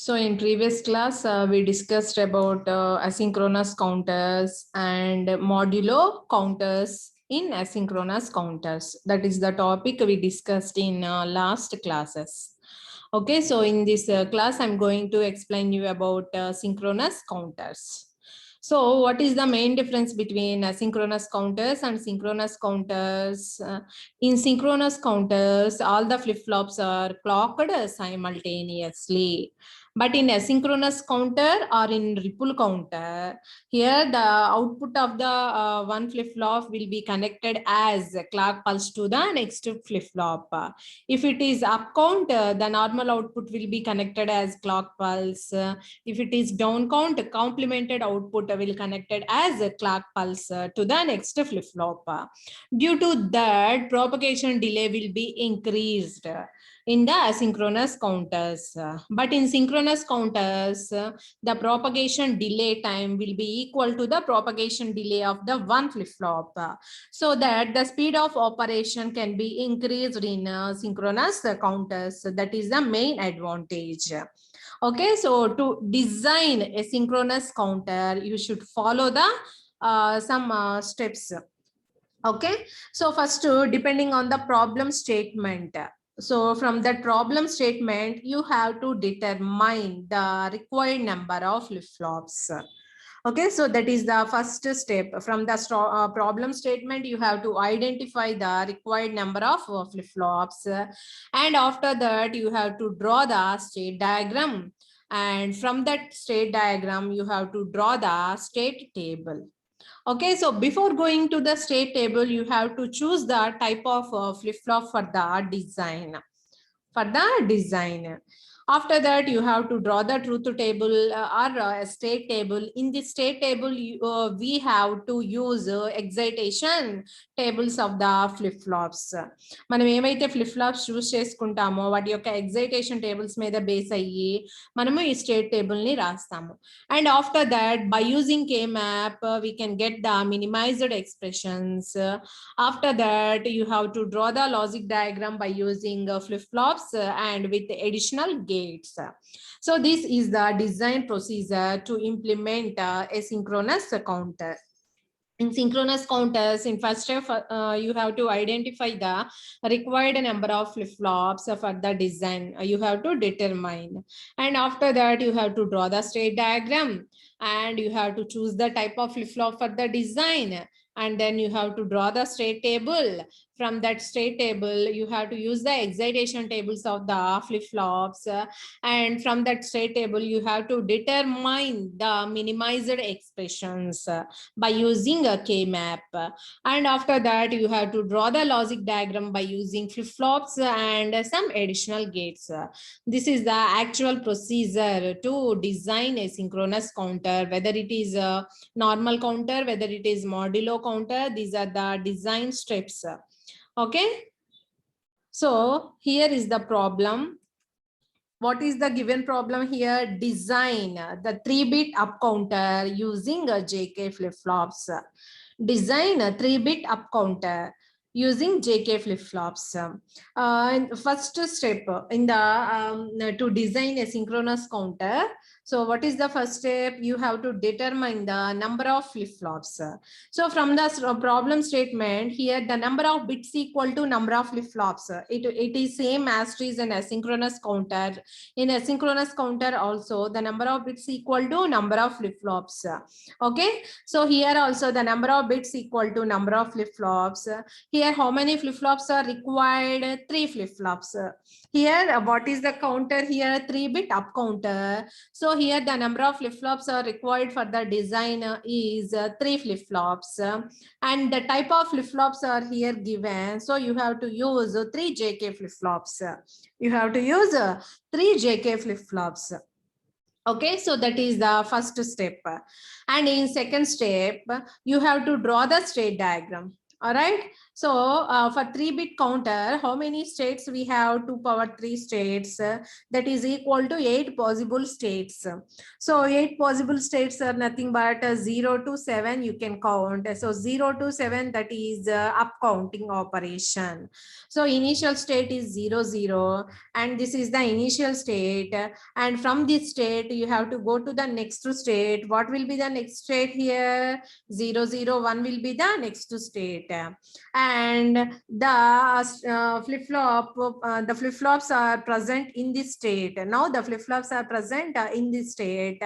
So in previous class, we discussed about asynchronous counters and modulo counters in asynchronous counters. That is the topic we discussed in last classes. Okay, so in this class, I'm going to explain you about synchronous counters. So what is the main difference between asynchronous counters and synchronous counters? In synchronous counters, all the flip-flops are clocked simultaneously. But in asynchronous counter or in ripple counter, here the output of the one flip-flop will be connected as a clock pulse to the next flip-flop. If it is up count, the normal output will be connected as clock pulse. If it is down count, complemented output will connected as a clock pulse to the next flip-flop. Due to that, propagation delay will be increased in the asynchronous counters. But in synchronous counters, the propagation delay time will be equal to the propagation delay of the one flip-flop, so that the speed of operation can be increased in synchronous counters. That is the main advantage. Okay, so to design a synchronous counter, you should follow the some steps. Okay, so first, depending on the problem statement. So from that problem statement, you have to determine the required number of flip-flops. Okay, so that is the first step. From the problem statement, you have to identify the required number of flip-flops. And after that, you have to draw the state diagram. And from that state diagram, you have to draw the state table. Okay, so before going to the state table, you have to choose the type of flip-flop for the design. After that, you have to draw the truth table or a state table. In this state table, we have to use excitation tables of the flip-flops. మనం ఏమైతే flip flops చూస్ చేసుకుంటామో వాటి యొక్క excitation tables మీద base అయ్యి మనము ఈ state table ని రాస్తాము. And after that, by using K-map, we can get the minimized expressions. After that, you have to draw the logic diagram by using flip-flops and with additional gates. So this is the design procedure to implement a synchronous counter. In synchronous counters, in first step, you have to identify the required number of flip-flops for the design. You have to determine. And after that, you have to draw the state diagram. And you have to choose the type of flip-flop for the design. And then you have to draw the state table. From that state table, you have to use the excitation tables of the flip-flops. And from that state table, you have to determine the minimized expressions by using a K-map. And after that, you have to draw the logic diagram by using flip-flops and some additional gates. This is the actual procedure to design a synchronous counter, whether it is a normal counter, whether it is modulo counter. These are the design steps. Okay, so here is the problem. What is the given problem here? Design the 3-bit up counter using a JK flip-flops. Design a 3-bit up counter using JK flip-flops. First step in the to design a synchronous counter. So what is the first step? You have to determine the number of flip-flops. So from the problem statement here, the number of bits equal to number of flip-flops. It is same as it is an asynchronous counter. In asynchronous counter also, the number of bits equal to number of flip-flops. Okay, so here also the number of bits equal to number of flip-flops. Here, how many flip-flops are required? 3 flip-flops. Here, what is the counter here? 3-bit up counter. So here the number of flip-flops are required for the design is 3 flip-flops. And the type of flip-flops are here given. So you have to use 3 JK flip-flops. You have to use 3 JK flip-flops. Okay, so that is the first step. And in second step, you have to draw the state diagram. All right, So for 3-bit counter, how many states we have? 2 power 3 states. That is equal to 8 possible states. So 8 possible states are nothing but 0 to 7 you can count. So 0 to 7, that is up counting operation. So initial state is 0, 0, and this is the initial state. And from this state, you have to go to the next state. What will be the next state here? 0, 0, 1 will be the next state. And the flip-flops are present in this state. Now the flip-flops are present in this state.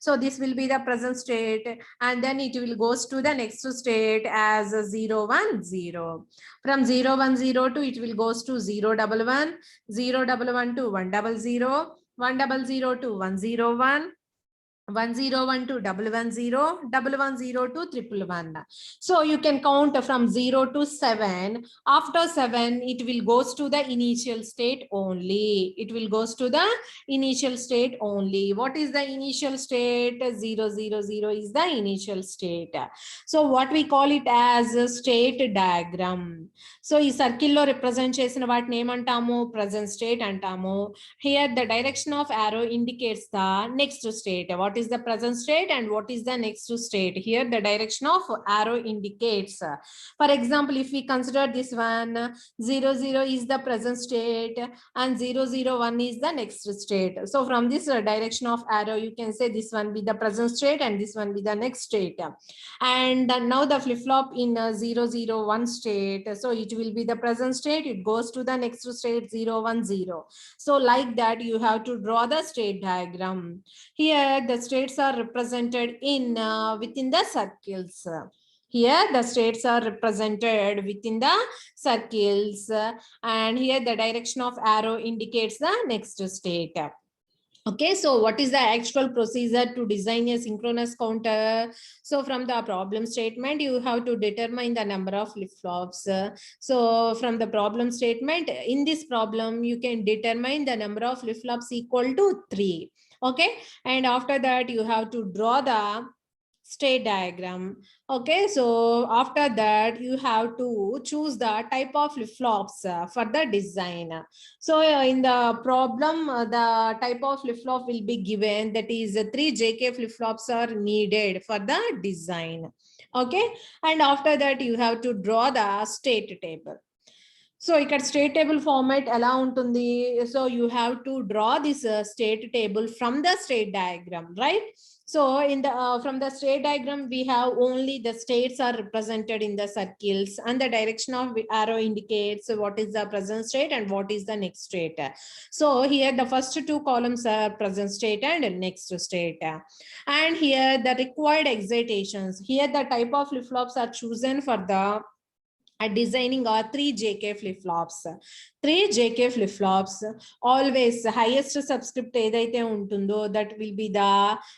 So this will be the present state, and then it will goes to the next state as 0, 1, 0. From 0, 1, 0 to it will goes to 0, 1, 1, 0, 1, 1 to 1, 0, 1, 0 to 1, 0, 1. 101 to 110, 110 to 111. So you can count from 0 to 7. After 7, it will goes to the initial state only. It will goes to the initial state only. What is the initial state? 0, 0, 0 is the initial state. So what we call it as a state diagram. So ఈ circle లో represent చేసిన వాటిని ఏమంటాము? Present state అంటాము. Here the direction of arrow indicates the next state. What is the present state and what is the next state? Here the direction of arrow indicates. For example, if we consider this one, 0, 0 is the present state and 0, 0, 1 is the next state. So from this direction of arrow, you can say this one be the present state and this one be the next state. And now the flip-flop in 0, 0, 1 state. So it will be the present state. It goes to the next state 0, 1, 0. So like that, you have to draw the state diagram. Here, the states are represented in within the circles. Here, the states are represented within the circles. And here, the direction of arrow indicates the next state. Okay, so what is the actual procedure to design a synchronous counter? So from the problem statement, you have to determine the number of flip-flops. So from the problem statement, in this problem, you can determine the number of flip-flops equal to 3. Okay, and after that, you have to draw the state diagram. Okay, so after that you have to choose the type of flip-flops for the design. So in the problem, the type of flip-flop will be given, that is 3 JK flip-flops are needed for the design. Okay, and after that you have to draw the state table. So ఇక్కడ state table format ఎలా ఉంటుంది? So you have to draw this state table from the state diagram, right? So in the from the state diagram, we have only the states are represented in the circles, and the direction of arrow indicates what is the present state and what is the next state. So here the first 2 columns are present state and next state. And here the required excitations. Here the type of flip-flops are chosen for the designing are 3 JK flip-flops. 3 JK flip-flops, always highest subscript edaithe untundo, that will be the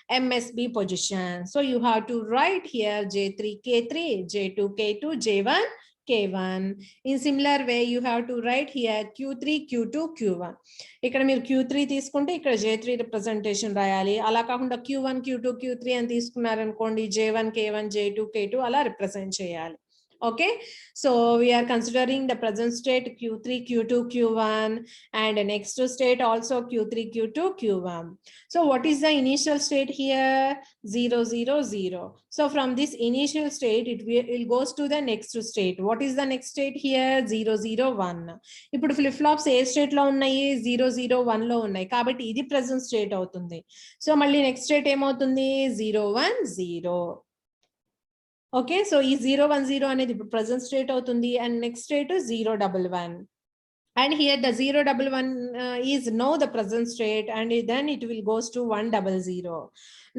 MSB position. So you have to write here J3 K3, J2 K2, J1 K1. In similar way, you have to write here Q3 Q2 Q1. ఇక్కడ మీరు Q3 తీసుకుంటే ఇక్కడ J3 representation రాయాలి. అలా కాకుండా Q1 Q2 Q3 అని తీసుకున్నారనుకోండి, J1 K1 J2 K2 అలా represent చేయాలి. Okay, so we are considering the present state Q3 Q2 Q1 and the next state also Q3 Q2 Q1. So what is the initial state here? 0, 0, 0. So from this initial state, it goes to the next state. What is the next state here? 0, 0, 1. ఇప్పుడు flip-flops ఏ state లో ఉన్నాయి? 0, 0, 1 లో ఉన్నాయి, కాబట్టి ఇది present state అవుతుంది. So మళ్ళీ next state ఏమవుతుంది? 0, 1, 0. Okay, so ఈ 0, 1, 0 అనేది ఇప్పుడు present state అవుతుంది, and next state 0, 1, 1. And here the 0, 1, 1 is now the present state, and then it will goes to 1, 0, 0.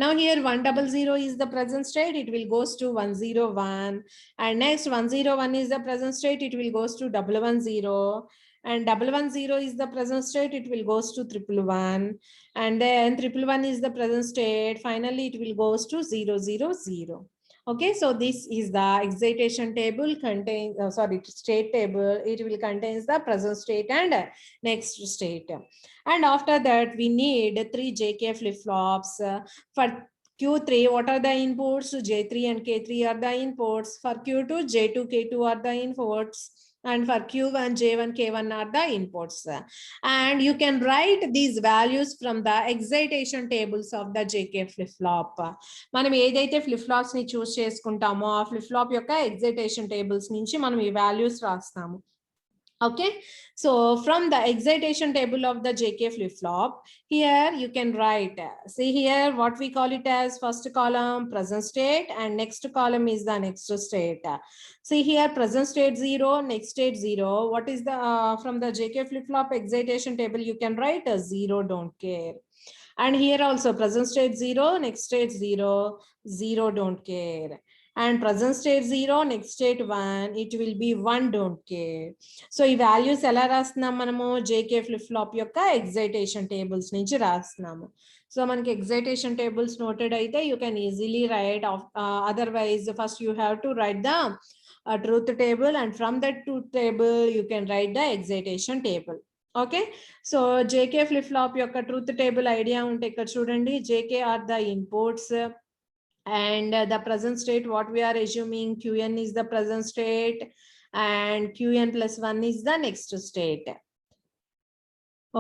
Now here 1, 0, 0 is the present state, it will goes to 1, 0, 1. And next 1, 0, 1 is the present state, it will goes to 1, 1, 0. And 1, 1, 0 is the present state, it will goes to 1, 1. And then 1, 1 is the present state, finally it will goes to 0, 0, 0. Okay, so this is the excitation table state table. It will contains the present state and next state. And after that, we need 3 JK flip-flops. For Q3, what are the inputs? J3 and K3 are the inputs. For Q2, J2, K2 are the inputs. And for Q1, J1, K1 are the inputs. And you can write these values from the excitation tables of the JK flip-flop. మనం ఏదైతే flip flops ని చూస్ చేసుకుంటామో ఆ flip flop యొక్క excitation tables నుంచి మనం ఈ values రాస్తాము. Okay, so from the excitation table of the JK flip-flop, here you can write, see here what we call it as first column present state and next column is the next state. See here present state 0, next state 0. What is the from the JK flip-flop excitation table you can write a 0, don't care. And here also present state 0, next state 0, 0, don't care. And present state 0, next state 1, it will be 1, don't care. So ఈ values ఎలా రాస్తున్నాం మనము JK flip flop యొక్క excitation tables నుంచి రాస్తున్నాము. So మనకి excitation tables noted అయితే you can easily write off, otherwise first you have to write the truth table and from that truth table you can write the excitation table. Okay, so JK flip flop యొక్క truth table idea ఉంటే ఇక్కడ చూడండి JK are the inputs and the present state what we are assuming Qn is the present state and Qn plus 1 is the next state.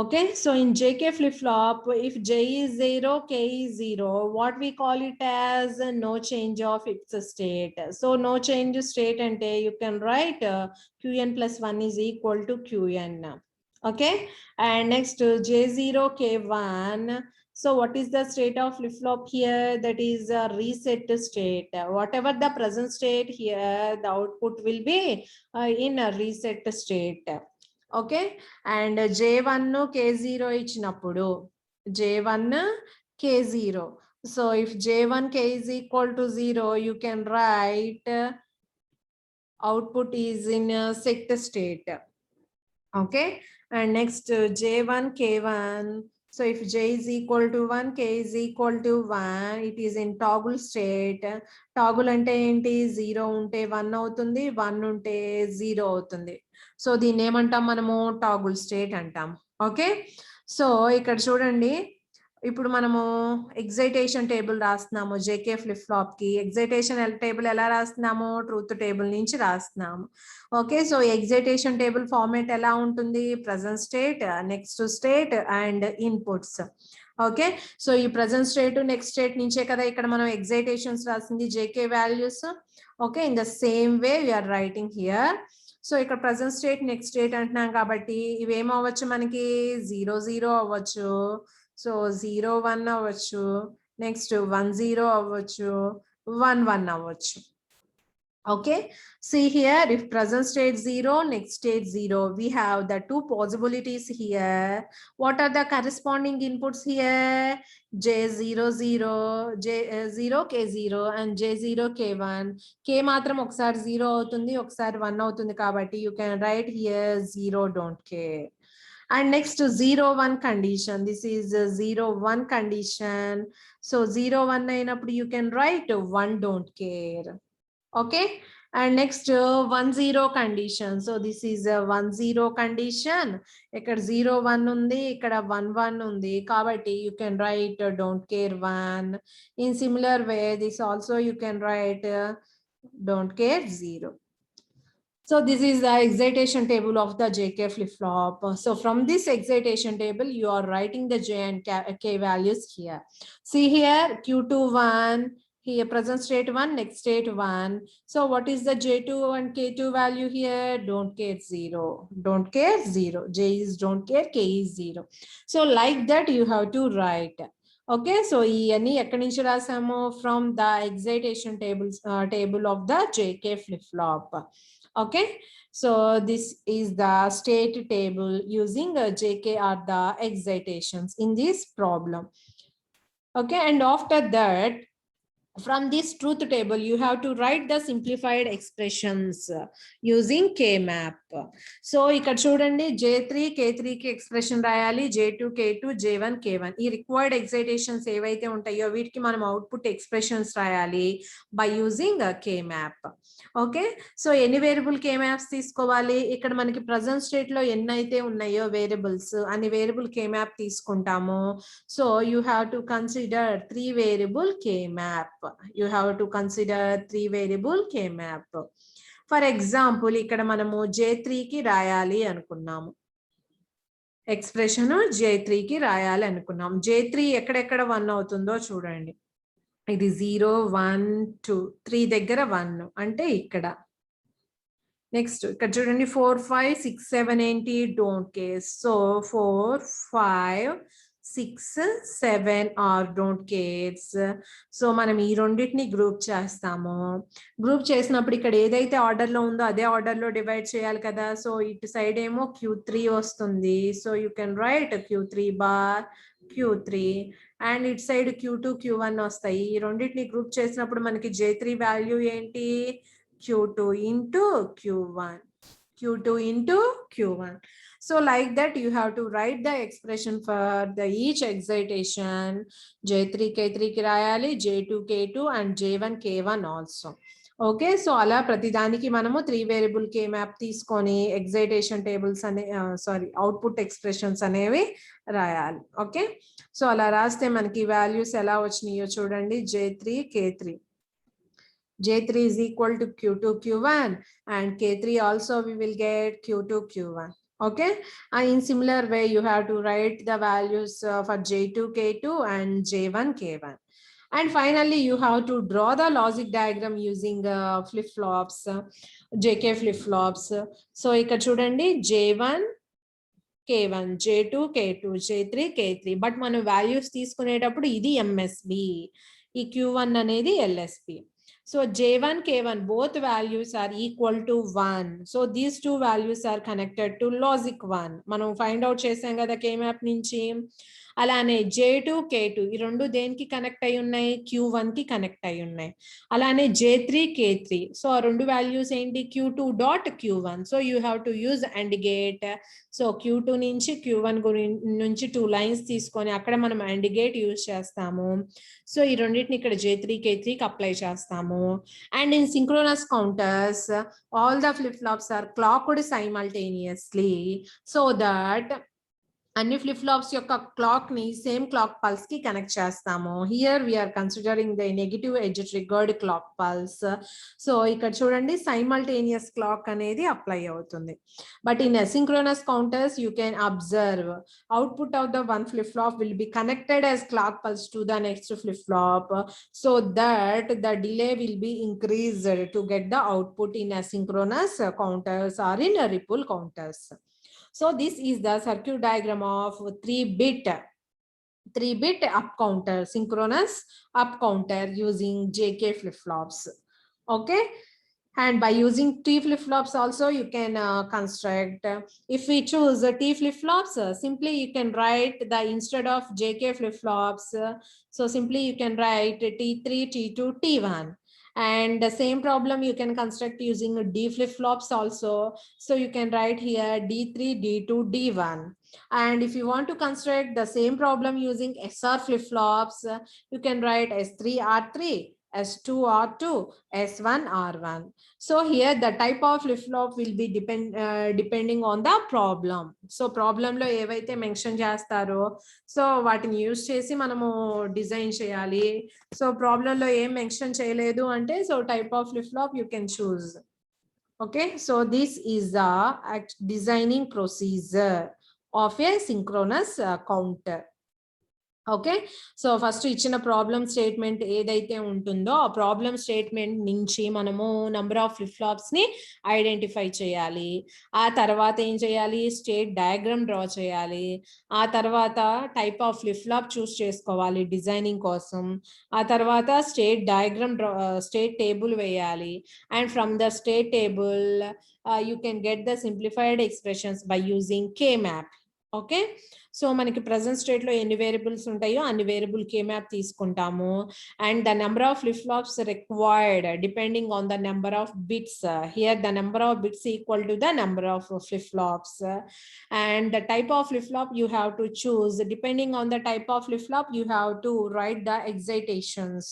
Okay, so in JK flip-flop, if J is 0, K is 0, what we call it as no change of its state. So no change state and you can write Qn plus 1 is equal to Qn. Okay, and next J0, K1. So what is the state of flip-flop here? That is a reset state. Whatever the present state here, the output will be in a reset state. Okay, and J1 K0 ఇచ్చినప్పుడు J1 K0. So if J1 K is equal to 0, you can write output is in a set state. Okay, and next J1 K1. So if J is equal to 1, K is equal to 1, it is in toggle state. Toggle ante enti 0 unte 1 avutundi, 1 unte 0 avutundi. So దీన్ని ఏమంటాం మనము toggle state అంటాం. Okay, so ఇక్కడ చూడండి ఇప్పుడు మనము excitation table రాస్తున్నాము JK flip flop కి. ఎగ్జైటేషన్ టేబుల్ ఎలా రాస్తున్నాము? ట్రూత్ టేబుల్ నుంచి రాస్తున్నాము. Okay, so excitation table format ఎలా ఉంటుంది? Present state, next state and inputs. Okay, so ఈ ప్రెసెంట్ స్టేట్ నెక్స్ట్ స్టేట్ నుంచే కదా ఇక్కడ మనం ఎగ్జైటేషన్స్ రాసింది JK values. Okay, in the same way we are writing here. So ఇక్కడ ప్రెసెంట్ స్టేట్ నెక్స్ట్ స్టేట్ అంటున్నాం కాబట్టి ఇవి ఏమవ్వచ్చు మనకి 0 0 అవ్వచ్చు, సో 0 1 అవ్వచ్చు, నెక్స్ట్ 1 0 అవ్వచ్చు, 1 1 అవ్వచ్చు. Okay, see here if present state 0, next state 0, we have the two possibilities here. What are the corresponding inputs here? J0 0, J0 K0 and J0 K1. K matram okkasari 0 avutundi, okkasari 1 avutundi kabatti you can write here 0, don't care. And next 0 1 condition, this is a 0 1 condition. So 0 1 ainappudu you can write 1, don't care. Okay, and next 1 0 condition. So this is a 1 0 condition. Ikkada 0 1 undi, ikkada 1 1 undi kabatti you can write don't care 1. In similar way this also you can write don't care 0. So this is the excitation table of the JK flip-flop. So from this excitation table, you are writing the J and K values here. See here, Q2 1, here present state 1, next state 1. So what is the J2 and K2 value here? Don't care 0. Don't care 0. J is don't care, K is 0. So like that you have to write. Okay, so any ekkadi nunchi rasamu? From the excitation tables table of the JK flip-flop. Okay, so this is the state table using JK are the excitations in this problem. Okay, and after that from this truth table you have to write the simplified expressions using K-map. So ఇక్కడ చూడండి J3 K3 కి expression రాయాలి, J2 K2 J1 K1 ఈ required ఎక్సైటేషన్స్ ఏవైతే ఉంటాయో వీటికి మనం output expressions రాయాలి by using K-map. Okay, so ఎన్ని వేరియబుల్ K-maps తీసుకోవాలి, ఇక్కడ మనకి ప్రజెంట్ స్టేట్ లో ఎన్ని అయితే ఉన్నాయో వేరియబుల్స్ అన్ని వేరియబుల్ K-map తీసుకుంటాము. So you have to consider 3 variable K-map. You have to consider 3 variable K-map. For example ఇక్కడ మనము J3 కి రాయాలి అనుకున్నాము, ఎక్స్ప్రెషన్ J3 కి రాయాలి అనుకున్నాం. J3 ఎక్కడెక్కడ 1 అవుతుందో చూడండి, ఇది 0 1 2 3 దగ్గర 1 అంటే ఇక్కడ. నెక్స్ట్ ఇక్కడ చూడండి 4 5 6 7 ఏంటి don't cares. So 4 5 6 7 are don't cares. So మనం ఈ రెండింటిని గ్రూప్ చేస్తాము. గ్రూప్ చేసినప్పుడు ఇక్కడ ఏదైతే ఆర్డర్ లో ఉందో అదే ఆర్డర్ లో డివైడ్ చేయాలి కదా. సో ఇటు సైడ్ ఏమో Q3 వస్తుంది. So you can write Q3 bar Q3 and ఇటు సైడ్ Q2 Q1 వస్తాయి. ఈ రెండింటిని గ్రూప్ చేసినప్పుడు మనకి J3 వాల్యూ ఏంటి Q2 into Q1, Q2 into Q1. So like that you have to write the expression for the each excitation. J3 K3 ki rayali, J2 K2 and J1 K1 also. Okay, so అలా ప్రతిదానికి మనము 3 variable K-map తీసుకొని excitation tables అనే output expressions అనేవి రాయాలి. Okay, so అలా రాస్తే మనకి వాల్యూస్ ఎలా వచ్చినాయో చూడండి. J3 K3, J3 is equal to Q2 Q1 and K3 also we will get Q2 Q1. Okay, and in similar way you have to write the values for J2 K2 and J1 K1. And finally you have to draw the logic diagram using flip-flops, JK flip-flops. So ikkada chudandi J1 K1, J2 K2, J3 K3, but మనం values తీసుకునేటప్పుడు ఇది MSB, ఈ Q1 అనేది LSB. So J1 K1 both values are equal to 1. So these two values are connected to logic 1. మనం find out చేసాం కదా K-map నుంచి. అలానే J2 K2 ఈ రెండు దేనికి కనెక్ట్ అయి ఉన్నాయి Q1 కి కనెక్ట్ అయి ఉన్నాయి. అలానే J3 K3 సో ఆ రెండు వాల్యూస్ ఏంటి Q2 dot Q1. So you have to use and gate. So Q2 నుంచి Q1 నుంచి 2 లైన్స్ తీసుకొని అక్కడ మనం అండ్ గేట్ యూజ్ చేస్తాము. సో ఈ రెండింటిని ఇక్కడ J3 K3 కి అప్లై చేస్తాము. And in synchronous counters all the flip flops are clocked simultaneously so that అన్ని ఫ్లిప్ ఫ్లాప్స్ యొక్క క్లాక్ ని సేమ్ క్లాక్ పల్స్ కి కనెక్ట్ చేస్తాము. Here we are considering the negative edge triggered clock pulse. So ఇక్కడ చూడండి simultaneous clock అనేది apply అవుతుంది. But in asynchronous counters you can observe output of the one flip flop will be connected as clock pulse to the next flip flop so that the delay will be increased to get the output in asynchronous counters or in ripple counters. So this is the circuit diagram of 3-bit up counter, synchronous up counter using JK flip-flops. Okay, and by using T flip-flops also you can construct. If we choose T flip-flops, simply you can write the instead of JK flip-flops. So simply you can write T3, T2, T1. And the same problem you can construct using D flip-flops also. So you can write here D3, D2, D1. And if you want to construct the same problem using SR flip-flops, you can write S3, R3, S2, R2, S1, R1. So here the type of flip-flop will be depending on the problem. So problem lo evaithe mention chestaro so వాటిని use చేసి మనము design చేయాలి. So problem లో ఏం mention చేయలేదు అంటే so type of flip-flop you can choose. Okay, so this is the designing procedure of a synchronous counter. Okay, so first ఇచ్చిన problem statement ఏదైతే ఉంటుందో ఆ ప్రాబ్లమ్ స్టేట్మెంట్ నుంచి మనము నంబర్ ఆఫ్ ఫ్లిప్ ఫ్లాప్స్ ని ఐడెంటిఫై చేయాలి. ఆ తర్వాత ఏం చేయాలి స్టేట్ డయాగ్రామ్ డ్రా చేయాలి. ఆ తర్వాత టైప్ ఆఫ్ ఫ్లిప్ ఫ్లాప్ చూస్ చేసుకోవాలి డిజైనింగ్ కోసం. ఆ తర్వాత స్టేట్ డయాగ్రామ్ స్టేట్ టేబుల్ వేయాలి. And from the state table you can get the simplified expressions by using K-map. Okay, so మనకి ప్రజెంట్ స్టేట్ లో ఎన్ని వేరియబుల్స్ ఉంటాయో అన్ని వేరియబుల్ కే మ్యాప్ తీసుకుంటాము. And the number of flip flops required depending on the number of bits. Here the number of bits equal to the number of flip flops. And the type of flip flop you have to choose. Depending on the type of flip flop, you have to write the excitations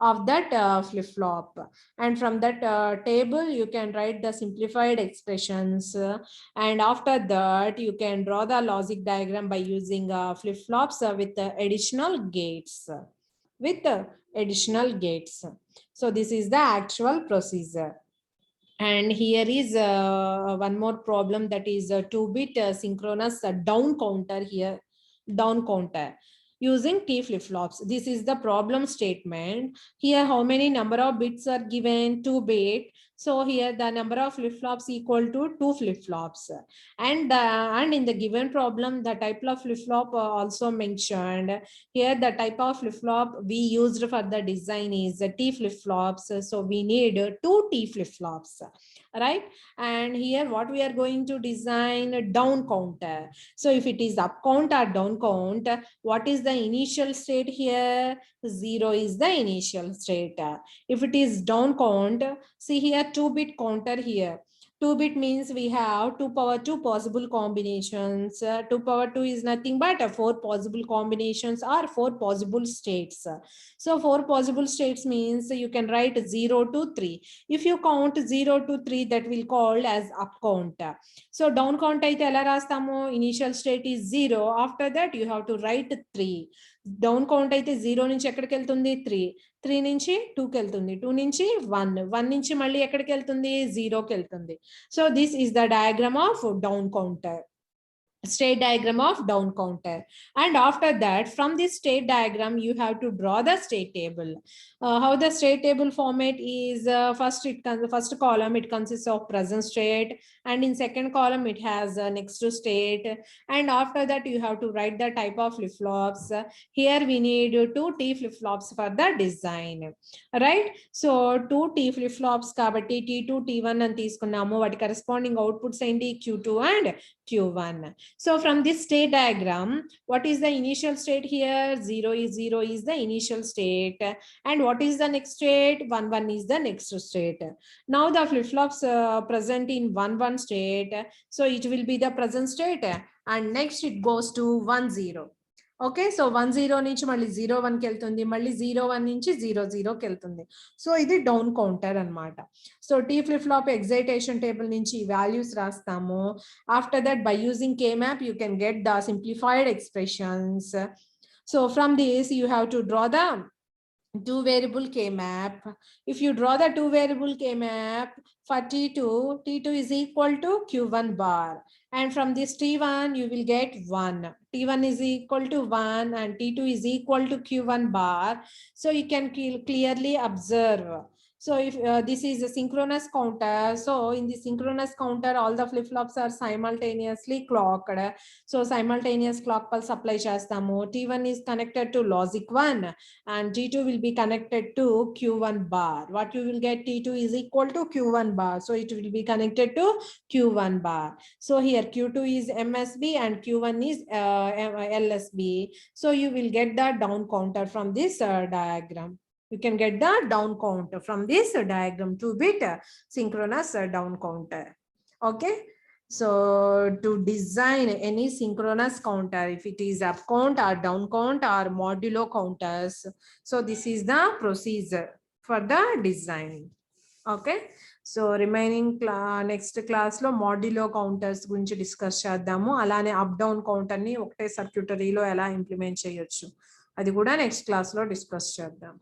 of that flip flop. And from that table, you can write the simplified expressions. And after that, you can draw the logic diagram by using flip flops with additional gates. With additional gates. So this is the actual procedure. And here is one more problem, that is a 2-bit synchronous down counter here, down counter using T flip-flops. This is the problem statement. Here, how many number of bits are given? 2-bit. So here the number of flip-flops equal to 2 flip-flops. And in the given problem, the type of flip-flop also mentioned. Here the type of flip-flop we used for the design is T flip-flops. So we need 2 T flip-flops, right? And here what we are going to design, a down counter. So if it is up count or down count, what is the initial state here? 0 is the initial state. If it is down count, see here 2-bit counter here. 2-bit means we have 2 power 2 possible combinations. 2 power 2 is nothing but 4 possible combinations or 4 possible states. So 4 possible states means you can write 0 to 3. If you count 0 to 3, that will called as up count. So down count aithe ela rastamo, initial state is 0. After that you have to write 3. Down count aithe 0 nunchi ekkadiki veltundi 3. 3 నుంచి 2కి వెళ్తుంది, 2 నుంచి 1, 1 నుంచి మళ్ళీ ఎక్కడికి వెళ్తుంది, 0కి వెళ్తుంది. So this is the diagram of down counter, state diagram of down counter. And after that, from this state diagram, you have to draw the state table. How the state table format is, first column it consists of present state, and in second column it has next state. And after that you have to write the type of flip flops. Here we need 2 T flip flops for the design, right? So 2 T flip flops kabatti T2 T1 అని తీసుకున్నాము. వాటి corresponding outputs ఏంటి, Q2 and Q1. So from this state diagram, what is the initial state here? 0 is the initial state. And what is the next state? 1 1 is the next state. Now the flip-flops present in 1 1 state. So it will be the present state. And next it goes to 1 0. Okay, so 1 0 నుంచి మళ్ళీ 0 1కి వెళ్తుంది, మళ్ళీ 0 1 నుంచి 0 0కి వెళ్తుంది. So ఇది down counter అన్నమాట. So tea flip flop excitation table నుంచి వాల్యూస్ రాస్తాము. After that by using K map you can get the simplified expressions. So from this you have to draw the 2 variable K map. If you draw the 2 variable K map for T2, T2 is equal to Q1 bar. And from this T1, you will get 1. T1 is equal to 1 and T2 is equal to Q1 bar. So you can clearly observe. So if this is a synchronous counter, so in the synchronous counter, all the flip-flops are simultaneously clocked. So simultaneous clock pulse apply chestamu. T1 is connected to logic 1 and T2 will be connected to Q1 bar. What you will get, T2 is equal to Q1 bar. So it will be connected to Q1 bar. So here Q2 is MSB and Q1 is LSB. So you will get the down counter from this diagram. You can get the down counter from this diagram, 2-bit synchronous down counter. Okay. So to design any synchronous counter, if it is up count or down count or modulo counters, so this is the procedure for the design. Okay. So remaining next class lo modulo counters gurinchi discuss cheddaamu. Alane up down counter ni okate circuitry lo ela implement cheyochu, adi kuda next class lo discuss cheddam.